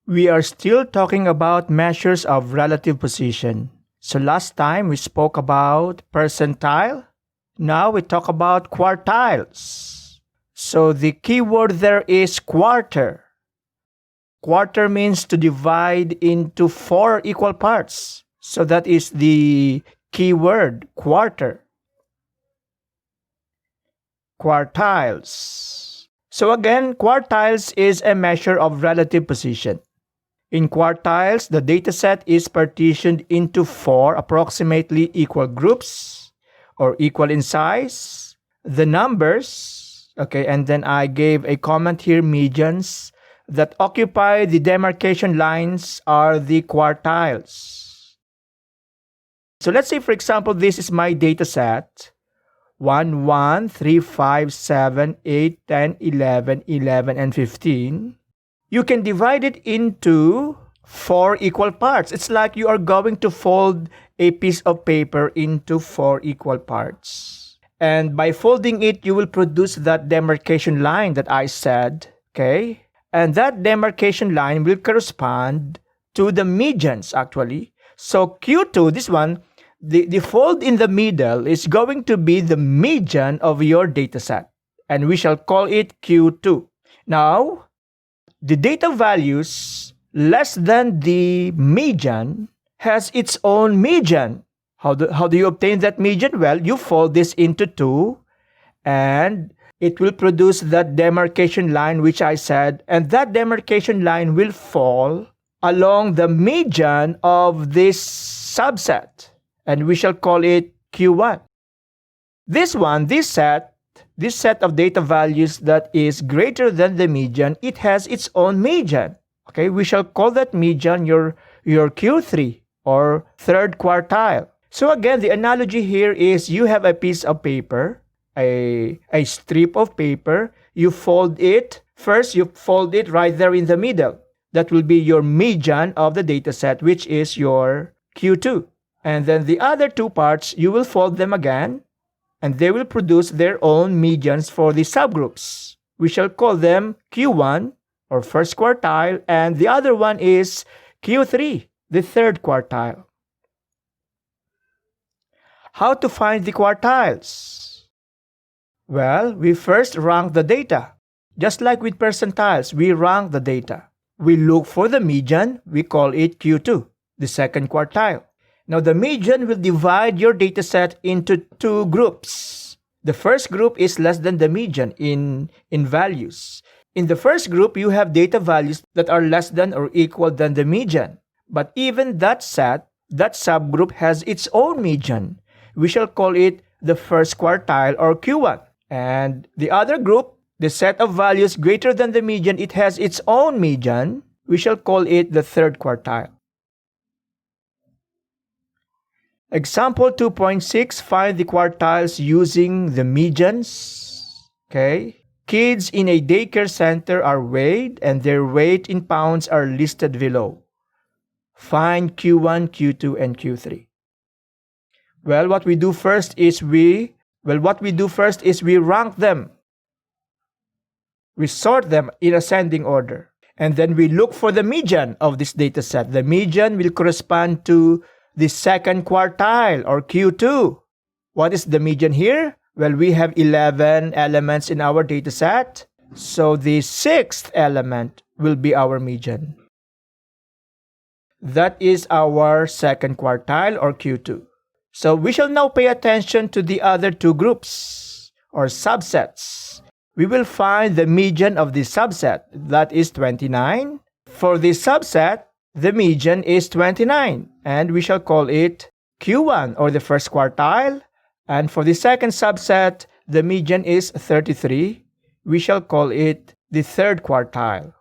We are still talking about measures of relative position. So last time we spoke about percentile. Now we talk about quartiles. So the key word there is quarter. Quarter means to divide into 4 equal parts. So that is the key word, quarter. Quartiles. So again, quartiles is a measure of relative position. In quartiles, the dataset is partitioned into 4 approximately equal groups or equal in size. The numbers, okay, and then I gave a comment here, medians, that occupy the demarcation lines are the quartiles. So let's say, for example, this is my dataset. 1, 1, 3, 5, 7, 8, 10, 11, 11, and 15. You can divide it into 4 equal parts. It's like you are going to fold a piece of paper into 4 equal parts. And by folding it, you will produce that demarcation line that I said, okay? And that demarcation line will correspond to the medians, actually. So Q2, this one, the fold in the middle is going to be the median of your dataset. And we shall call it Q2. Now, the data values less than the median has its own median. How do you obtain that median? Well, you fold this into 2 and it will produce that demarcation line which I said, and that demarcation line will fall along the median of this subset, and we shall call it Q1. This set of data values that is greater than the median, it has its own median. Okay, we shall call that median your Q3 or third quartile. So again, the analogy here is you have a piece of paper, a strip of paper, you fold it. First, you fold it right there in the middle. That will be your median of the data set, which is your Q2. And then the other 2 parts, you will fold them again, and they will produce their own medians for the subgroups. We shall call them Q1 or first quartile, and the other one is Q3, the third quartile. How to find the quartiles? Well, we first rank the data. Just like with percentiles, we rank the data. We look for the median, we call it Q2, the second quartile. Now, the median will divide your dataset into 2 groups. The first group is less than the median in values. In the first group, you have data values that are less than or equal than the median. But even that subgroup has its own median. We shall call it the first quartile or Q1. And the other group, the set of values greater than the median, it has its own median. We shall call it the third quartile. Example 2.6, find the quartiles using the medians. Okay. Kids in a daycare center are weighed and their weight in pounds are listed below. Find Q1, Q2, and Q3. Well, what we do first is we rank them. We sort them in ascending order. And then we look for the median of this data set. The median will correspond to the second quartile or Q2. What is the median here? Well, we have 11 elements in our data set. So the 6th element will be our median. That is our second quartile or Q2. So we shall now pay attention to the other 2 groups or subsets. We will find the median of the subset, that is 29. For the subset, the median is 29, and we shall call it Q1 or the first quartile. And for the second subset, the median is 33. We shall call it the third quartile.